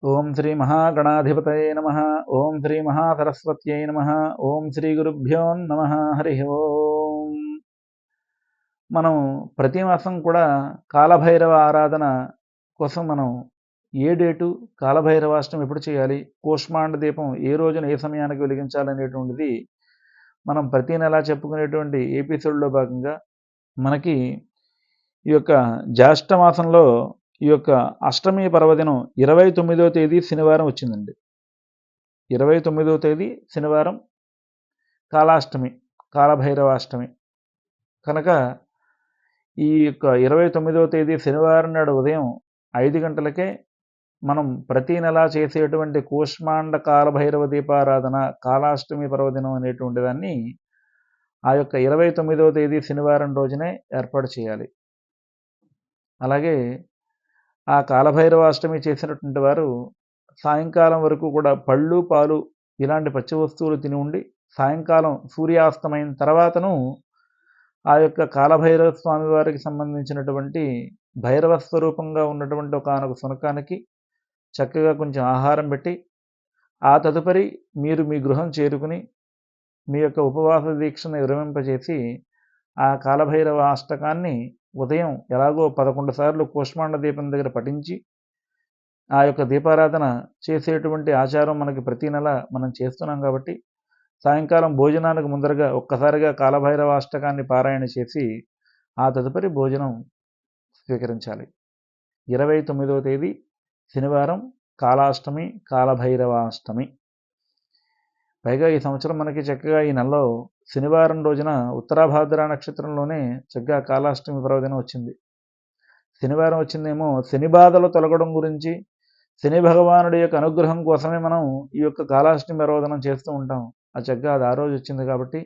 ఓం శ్రీ మహాగణాధిపతయే నమః. ఓం శ్రీ మహాసరస్వత్యై నమః. ఓం శ్రీ గురుభ్యో నమః. హరి ఓం. మనం ప్రతి మాసం కూడా కాలభైరవ ఆరాధన కోసం మనం ఏ డేటు, కాలభైరవాష్టమి ఎప్పుడు చేయాలి, కూష్మాండ దీపం ఏ రోజున ఏ సమయానికి వెలిగించాలనేటువంటిది మనం ప్రతి నెల చెప్పుకునేటువంటి ఎపిసోడ్లో భాగంగా మనకి ఈ యొక్క జ్యేష్ఠ మాసంలో ఈ యొక్క అష్టమి పర్వదినం 29వ తేదీ శనివారం వచ్చిందండి. 29వ తేదీ శనివారం కాలాష్టమి, కాలభైరవాష్టమి కనుక ఈ యొక్క 29వ తేదీ శనివారం నాడు ఉదయం 5 గంటలకే మనం ప్రతి నెల చేసేటువంటి కూష్మాండ కాలభైరవ దీపారాధన కాలాష్టమి పర్వదినం అనేటువంటి దాన్ని ఆ యొక్క 29వ తేదీ శనివారం రోజునే ఏర్పాటు చేయాలి. అలాగే ఆ కాలభైరవాష్టమి చేసినటువంటి వారు సాయంకాలం వరకు కూడా పళ్ళు, పాలు ఇలాంటి పచ్చి వస్తువులు తిని ఉండి సాయంకాలం సూర్యాస్తమైన తర్వాతను ఆ యొక్క కాలభైరవ స్వామి వారికి సంబంధించినటువంటి భైరవ స్వరూపంగా ఉన్నటువంటి ఒకానొక శునకానికి చక్కగా కొంచెం ఆహారం పెట్టి ఆ తదుపరి మీరు మీ గృహం చేరుకుని మీ యొక్క ఉపవాస దీక్షను విరమింపజేసి ఆ కాలభైరవ అష్టకాన్ని ఉదయం ఎలాగో 11 సార్లు కూష్మాండ దీపం దగ్గర పఠించి ఆ యొక్క దీపారాధన చేసేటువంటి ఆచారం మనకి ప్రతి నెల మనం చేస్తున్నాం కాబట్టి సాయంకాలం భోజనానికి ముందరగా ఒక్కసారిగా కాలభైరవ అష్టకాన్ని పారాయణ చేసి ఆ తదుపరి భోజనం స్వీకరించాలి. 29వ తేదీ శనివారం కాలాష్టమి, కాలభైరవాష్టమి. పైగా ఈ సంవత్సరం మనకి చక్కగా ఈ నెలలో శనివారం రోజున ఉత్తరాభాద్ర నక్షత్రంలోనే చక్కగా కాలాష్టమి పర్వదినం వచ్చింది. శనివారం వచ్చిందేమో శని బాధలు తొలగడం గురించి, శని భగవానుడి యొక్క అనుగ్రహం కోసమే మనం ఈ యొక్క కాలాష్టమి పర్వదినం చేస్తూ ఉంటాం. ఆ చక్కగా అది ఆ రోజు వచ్చింది కాబట్టి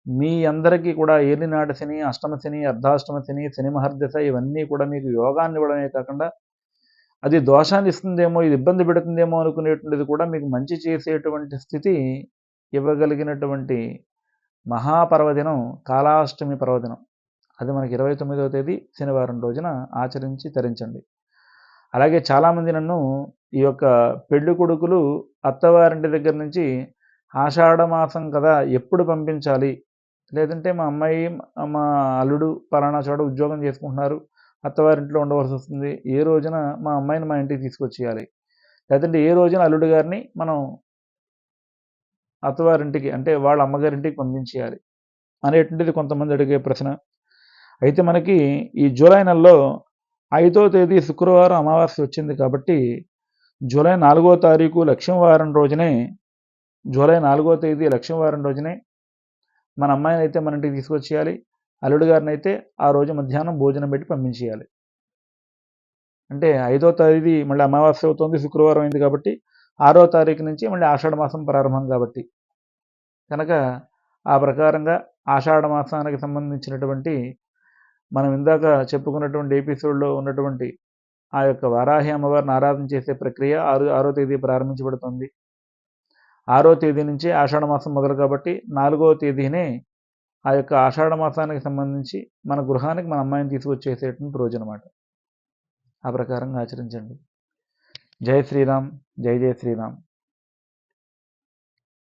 మీ అందరికీ కూడా ఏలినాటి శని, అష్టమ శని, అర్ధాష్టమ శని, శని మహర్దశ ఇవన్నీ కూడా మీకు యోగాన్ని ఇవ్వడమే కాకుండా అది దోషాన్ని ఇస్తుందేమో, ఇది ఇబ్బంది పెడుతుందేమో అనుకునేటువంటిది కూడా మీకు మంచి చేసేటువంటి స్థితి ఇవ్వగలిగినటువంటి మహాపర్వదినం కాలాష్టమి పర్వదినం. అది మనకి 29వ తేదీ శనివారం రోజున ఆచరించి తరించండి. అలాగే చాలామంది నన్ను ఈ యొక్క పెళ్లి కొడుకులు అత్తవారింటి దగ్గర నుంచి ఆషాఢ మాసం కదా ఎప్పుడు పంపించాలి, లేదంటే మా అమ్మాయి మా అల్లుడు పలానా చోట ఉద్యోగం చేసుకుంటున్నారు, అత్తవారింట్లో ఉండవలసి వస్తుంది, ఏ రోజున మా అమ్మాయిని మా ఇంటికి తీసుకొచ్చేయాలి, లేదంటే ఏ రోజున అల్లుడు గారిని మనం అత్తవారింటికి అంటే వాళ్ళ అమ్మగారింటికి పంపించేయాలి అనేటువంటిది కొంతమంది అడిగే ప్రశ్న. అయితే మనకి ఈ జూలై నెలలో 5వ తేదీ శుక్రవారం అమావాస్య వచ్చింది కాబట్టి జూలై 4వ తారీఖు లక్ష్మీవారం రోజునే, జూలై 4వ తేదీ లక్ష్మీవారం రోజునే మన అమ్మాయిని అయితే మన ఇంటికి తీసుకొచ్చేయాలి, అల్లుడు గారిని అయితే ఆ రోజు మధ్యాహ్నం భోజనం పెట్టి పంపించేయాలి. అంటే 5వ తేదీ మళ్ళీ అమావాస్య అవుతుంది, శుక్రవారం అయింది కాబట్టి 6వ తారీఖు నుంచి మళ్ళీ ఆషాఢ మాసం ప్రారంభం కాబట్టి కనుక ఆ ప్రకారంగా ఆషాఢ మాసానికి సంబంధించినటువంటి మనం ఇందాక చెప్పుకున్నటువంటి ఎపిసోడ్లో ఉన్నటువంటి ఆ యొక్క వారాహి అమ్మవారిని ఆరాధన చేసే ప్రక్రియ 6వ తేదీ ప్రారంభించబడుతుంది. 6వ తేదీ నుంచి ఆషాఢ మాసం మొదలు కాబట్టి 4వ తేదీనే ఆ యొక్క ఆషాఢ మాసానికి సంబంధించి మన గృహానికి మన అమ్మాయిని తీసుకొచ్చేసేటువంటి రోజు అనమాట. ఆ ప్రకారంగా ఆచరించండి. జై శ్రీరామ్, జై జై శ్రీరామ్.